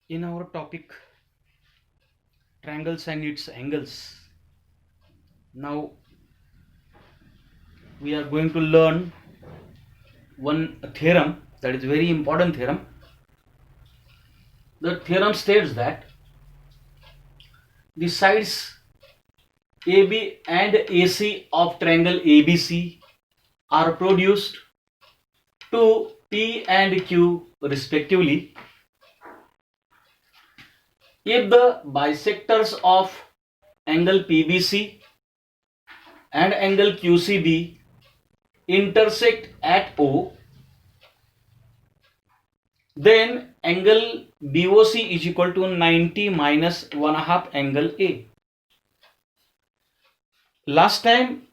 In our topic triangles and its angles, now we are going to learn one theorem that is very important theorem. The theorem states that the sides AB and AC of triangle ABC are produced to P and Q respectively if the bisectors of angle PBC and angle QCB intersect at O, then angle BOC is equal to 90 minus 1/2 angle A. Last time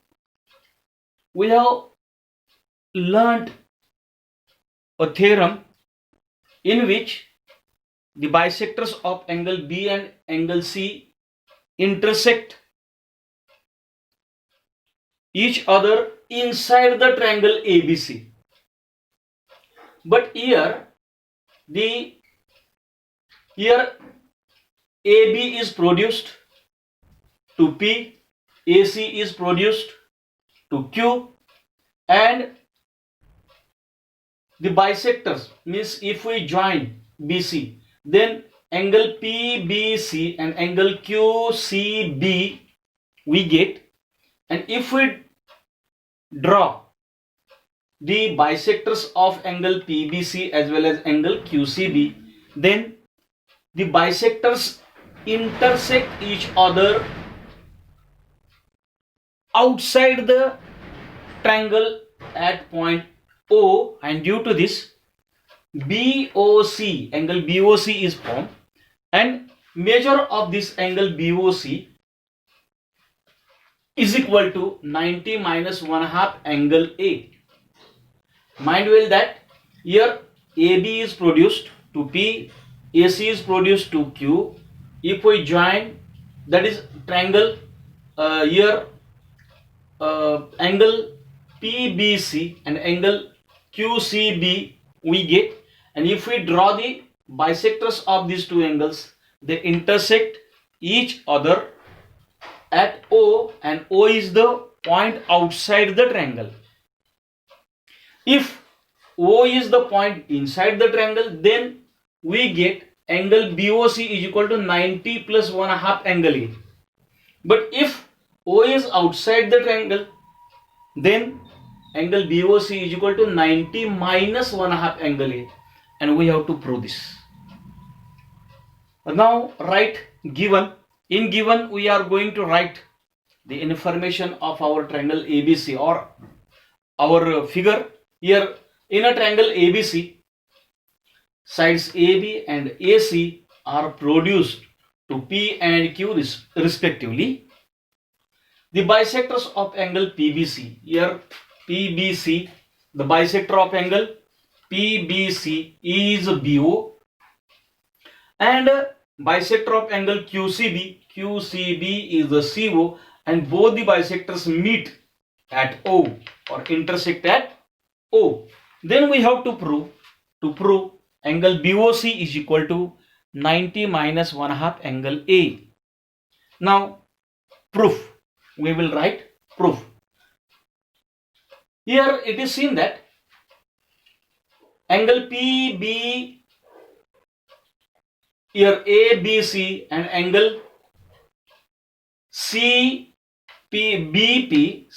we have learnt a theorem in which the bisectors of angle B and angle C intersect each other inside the triangle ABC. But here AB is produced to P, AC is produced to Q, and the bisectors means if we join BC, then angle PBC and angle QCB we get, and if we draw the bisectors of angle PBC as well as angle QCB, then the bisectors intersect each other outside the triangle at point O, and due to this BOC, angle BOC is formed, and measure of this angle BOC is equal to 90 minus 1/2 angle A. Mind well that here AB is produced to P, AC is produced to Q. If we join, that is triangle, angle PBC and angle QCB we get, and if we draw the bisectors of these two angles, they intersect each other at O, and O is the point outside the triangle. If O is the point inside the triangle, then we get angle BOC is equal to 90 plus 1/2 angle A. But if O is outside the triangle, then angle BOC is equal to 90 minus 1/2 angle A, and we have to prove this. Now write given. In given we are going to write the information of our triangle ABC or our figure. Here in a triangle ABC, sides AB and AC are produced to P and Q respectively. The bisectors of angle PBC, here PBC, the bisector of angle PBC is BO, and bisector of angle QCB is the CO, and both the bisectors meet at O or intersect at O. Then we have to prove angle BOC is equal to 90 minus 1/2 angle A. Now proof, we will write proof. Here it is seen that angle PB, here ABC, and angle CBP,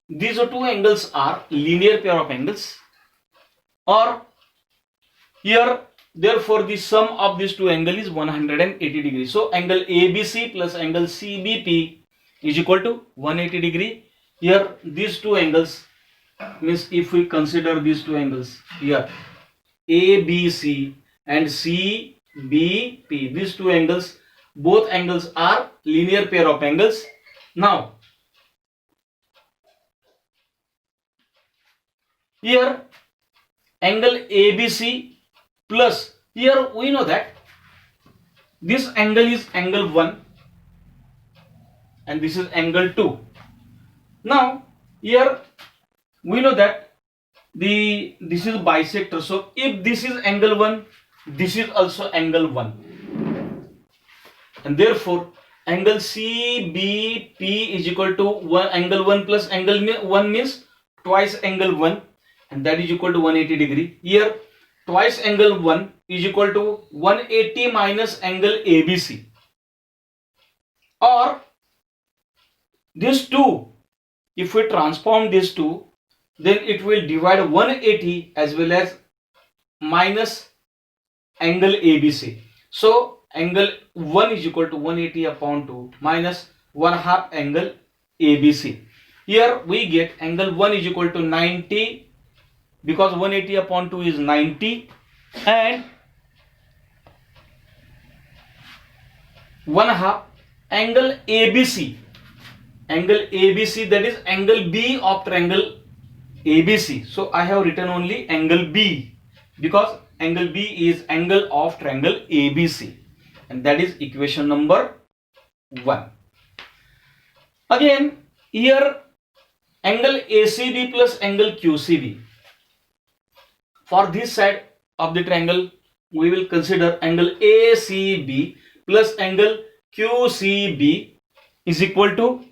these two angles are linear pair of angles, or here therefore the sum of these two angles is 180 degrees. So angle ABC plus angle CBP is equal to 180 degree. Here these two angles means if we consider these two angles here ABC and CBP, these two angles, both angles are linear pair of angles. Now here angle ABC plus, here we know that this angle is angle 1 and this is angle 2. Now here we know that this is bisector, so if this is angle 1, this is also angle 1, and therefore angle CBP is equal to angle 1 plus angle 1 means twice angle 1, and that is equal to 180 degree. Here twice angle 1 is equal to 180 minus angle ABC, or these two, if we transform these two, then it will divide 180 as well as minus angle ABC. So angle 1 is equal to 180 upon 2 minus 1/2 angle ABC. Here we get angle 1 is equal to 90, because 180 upon 2 is 90, and 1/2 angle ABC. Angle ABC, that is angle B of triangle ABC. So I have written only angle B, because angle B is angle of triangle ABC, and that is equation number 1. Again here angle ACB plus angle QCB. For this side of the triangle we will consider angle ACB plus angle QCB is equal to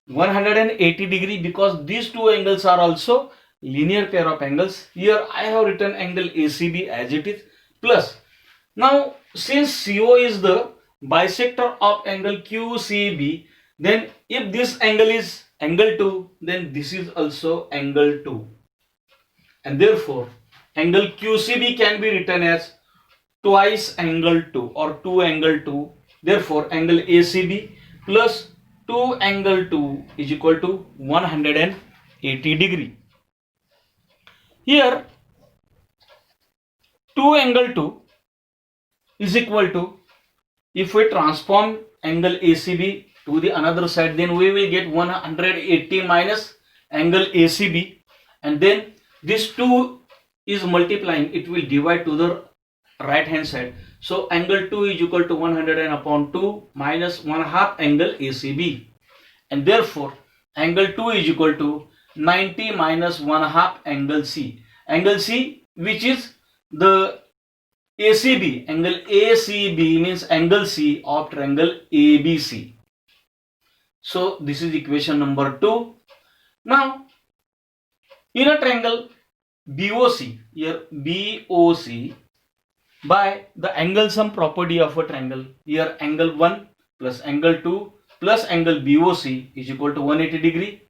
180 degree, because these two angles are also linear pair of angles. Here I have written angle ACB as it is, plus now since CO is the bisector of angle QCB, then if this angle is angle 2, then this is also angle 2, and therefore angle QCB can be written as twice angle 2 or 2 angle 2. Therefore angle ACB plus 2 angle 2 is equal to 180 degree. Here 2 angle 2 is equal to, if we transform angle ACB to the another side, then we will get 180 minus angle ACB, and then this 2 is multiplying, it will divide to the right hand side. So angle 2 is equal to 100 upon 2 minus 1/2 angle ACB, and therefore angle 2 is equal to 90 minus 1/2 angle C. Angle C, which is the ACB, angle ACB means angle C of triangle ABC. So this is equation number 2. Now in a triangle BOC, here BOC, by the angle sum property of a triangle, here angle 1 plus angle 2 plus angle BOC is equal to 180 degree.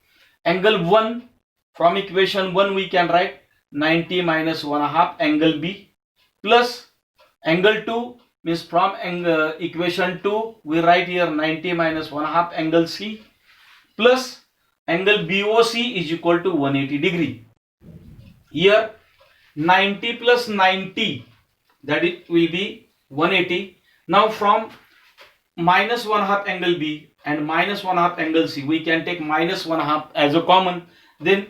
Angle 1, from equation 1 we can write 90 minus 1/2 angle B, plus angle 2 means from equation 2 we write here 90 minus 1/2 angle C, plus angle BOC is equal to 180 degree. Here 90 plus 90, that it will be 180. Now from minus 1/2 angle B and minus 1/2 angle C, we can take minus 1/2 as a common, then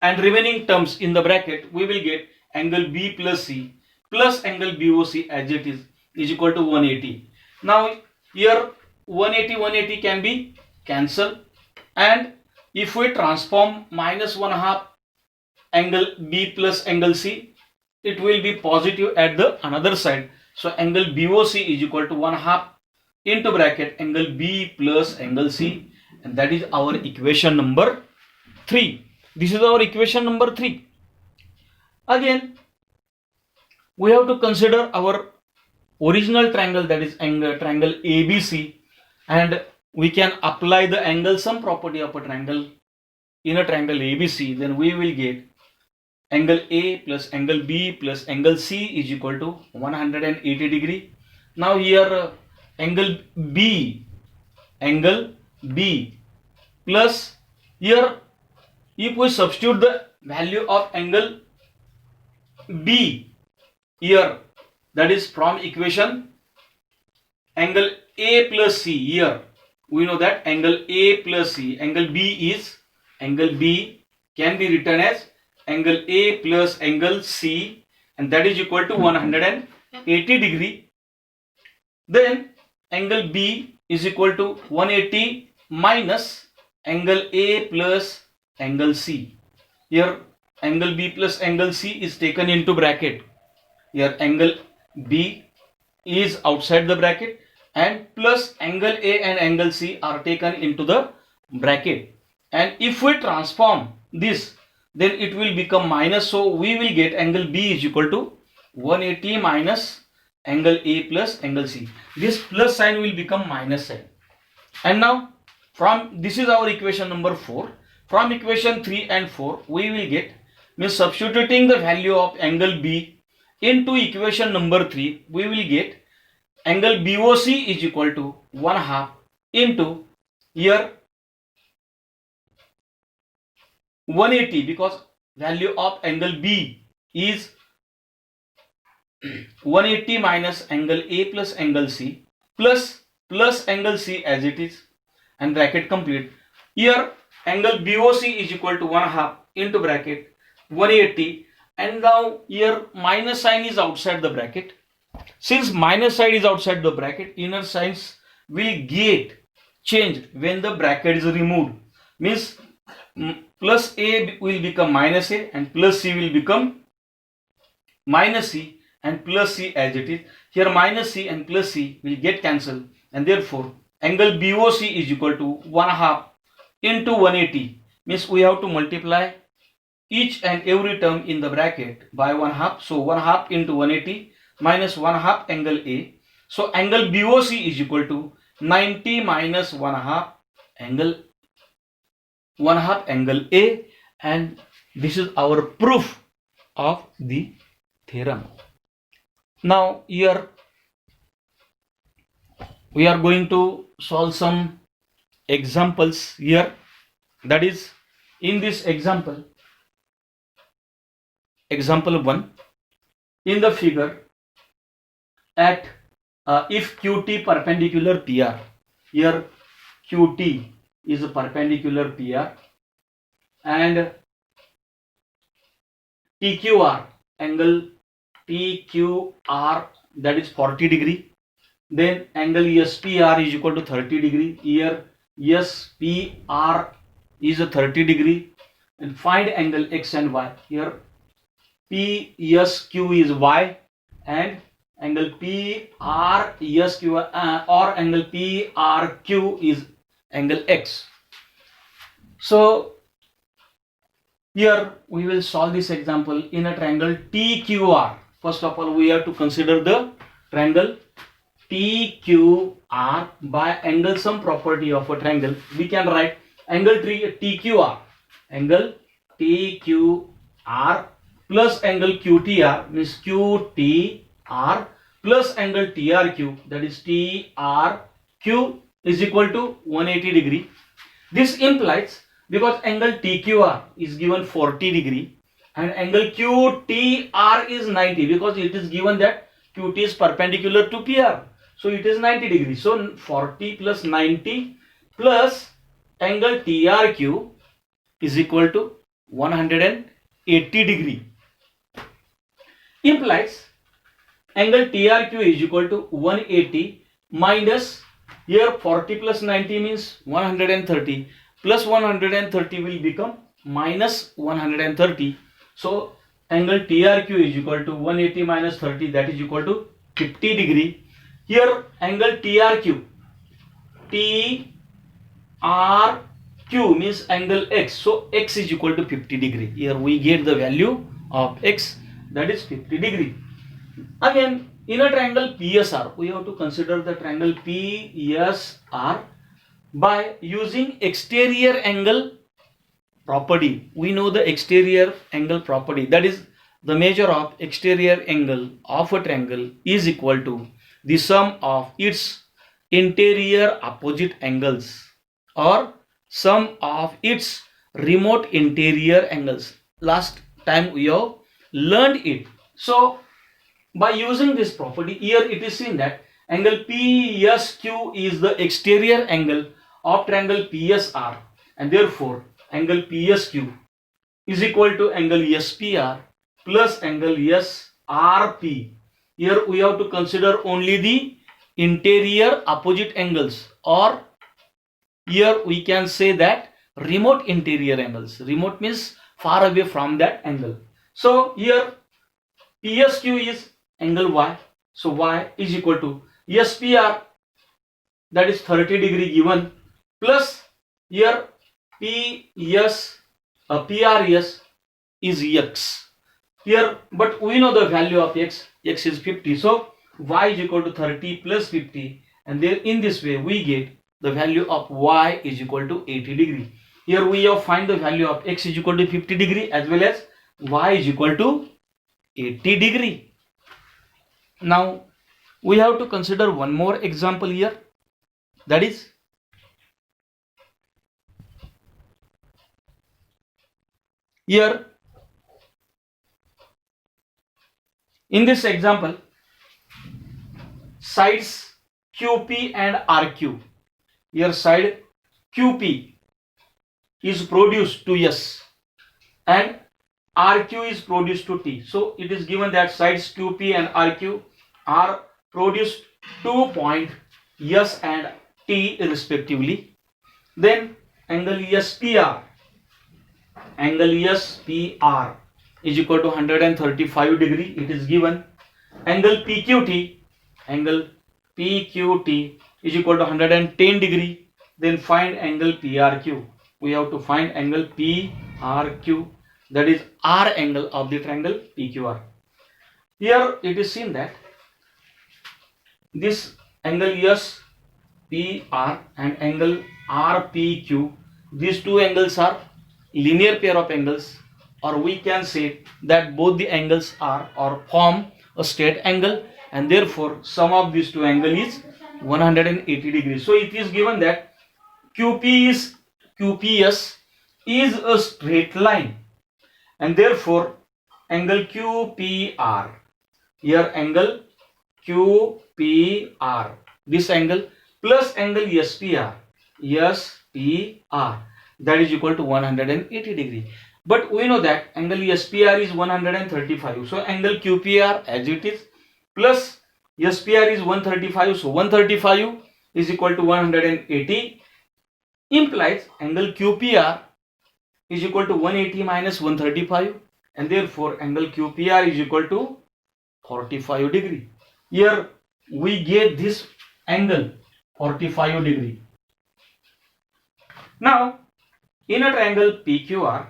and remaining terms in the bracket we will get angle B plus C plus angle BOC as it is equal to 180. Now here 180 can be cancelled, and if we transform minus 1/2 angle B plus angle C, it will be positive at the another side. So angle BOC is equal to 1/2 into bracket angle B plus angle C, and that is our equation number 3. This is our equation number 3. Again we have to consider our original triangle, that is triangle ABC, and we can apply the angle sum property of a triangle in a triangle ABC. Then we will get angle A plus angle B plus angle C is equal to 180 degree. Now here angle B plus, here if we substitute the value of angle B here, that is from equation angle A plus C, here we know that angle A plus C, angle B can be written as angle A plus angle C, and that is equal to 180 degree. Then angle B is equal to 180 minus angle A plus angle C. Here angle B plus angle C is taken into bracket. here angle B is outside the bracket, and plus angle A and angle C are taken into the bracket. And if we transform this, then it will become minus. So we will get angle B is equal to 180 minus angle A plus angle C. This plus sign will become minus sign. And now from this is our equation number 4. From equation 3 and 4 we will get, means substituting the value of angle B into equation number 3, we will get angle BOC is equal to 1/2 into here 180, because value of angle B is 180 minus angle A plus angle C plus angle C as it is, and bracket complete. Here angle BOC is equal to 1/2 into bracket 180, and now here minus sign is outside the bracket. Since minus side is outside the bracket, inner signs will get changed when the bracket is removed. Means plus A will become minus A, and plus C will become minus C, and plus C as it is. Here minus C and plus C will get cancelled, and therefore angle BOC is equal to 1/2 into 180. Means we have to multiply each and every term in the bracket by 1/2. So 1/2 into 180 minus 1/2 angle A. So angle BOC is equal to 90 minus 1/2 angle A, and this is our proof of the theorem. Now here we are going to solve some examples here. That is, in this example 1, in the figure, at if QT perpendicular PR, here QT is a perpendicular PR, and TQR, angle TQR, that is 40 degree, then angle SPR is equal to 30 degree. Here SPR is a 30 degree, and find angle X and Y. Here PSQ is Y, and angle PRSQ or angle PRQ is angle X. So here we will solve this example in a triangle TQR. First of all, we have to consider the triangle TQR by angle sum property of a triangle. We can write angle TQR, angle TQR plus angle QTR, means QTR plus angle TRQ, that is TRQ, is equal to 180 degree. This implies, because angle TQR is given 40 degree and angle QTR is 90, because it is given that QT is perpendicular to PR, so it is 90 degree. So 40 plus 90 plus angle TRQ is equal to 180 degree. Implies angle TRQ is equal to 180 minus, here 40 plus 90 means 130, plus 130 will become minus 130. So angle TRQ is equal to 180 minus 30, that is equal to 50 degree. Here angle TRQ means angle X, so X is equal to 50 degree. Here we get the value of X, that is 50 degree. Again, in a triangle PSR, we have to consider the triangle PSR by using exterior angle property. We know the exterior angle property, that is, the measure of exterior angle of a triangle is equal to the sum of its interior opposite angles or sum of its remote interior angles. Last time we have learned it. So by using this property, here it is seen that angle PSQ is the exterior angle of triangle PSR, and therefore angle PSQ is equal to angle SPR plus angle SRP. Here we have to consider only the interior opposite angles, or here we can say that remote interior angles. Remote means far away from that angle. So here PSQ is angle Y. So Y is equal to SPR, that is 30 degree given, plus here PRS is X here, but we know the value of X is 50. So Y is equal to 30 plus 50, and there in this way we get the value of Y is equal to 80 degree. Here we have find the value of X is equal to 50 degree as well as Y is equal to 80 degree. Now we have to consider one more example here, that is here in this example, sides QP and RQ. Here side QP is produced to S and RQ is produced to T. So it is given that sides QP and RQ are produced to point S and T respectively. Then angle SPR is equal to 135 degree. It is given. Angle PQT is equal to 110 degree. Then find angle PRQ. We have to find angle PRQ, that is R angle of the triangle PQR. Here it is seen that this angle SPR and angle RPQ, these two angles are linear pair of angles, or we can say that both the angles are or form a straight angle, and therefore sum of these two angles is 180 degrees. So it is given that QPS is a straight line, and therefore angle QPR, here angle QPR, this angle plus angle SPR, that is equal to 180 degree. But we know that angle SPR is 135, so angle QPR as it is plus SPR is 135, so 135 is equal to 180, implies angle QPR is equal to 180 minus 135, and therefore angle QPR is equal to 45 degree. Here we get this angle 45 degree. Now in a triangle PQR,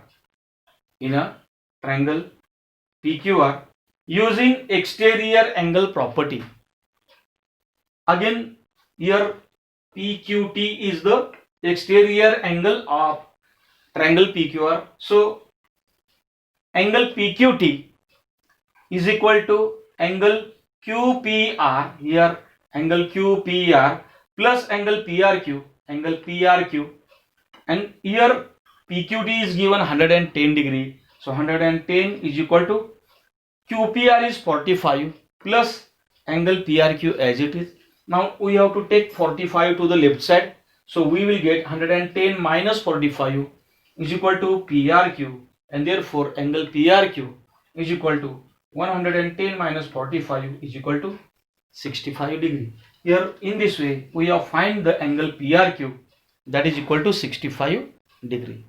using exterior angle property, again here PQT is the exterior angle of triangle PQR. So angle PQT is equal to angle QPR, here angle QPR plus angle PRQ, and here PQT is given 110 degree. So 110 is equal to QPR is 45 plus angle PRQ as it is. Now we have to take 45 to the left side. So we will get 110 minus 45 is equal to PRQ, and therefore angle PRQ is equal to 110 minus 45 is equal to 65 degree. Here in this way we have find the angle PRQ, that is equal to 65 degree.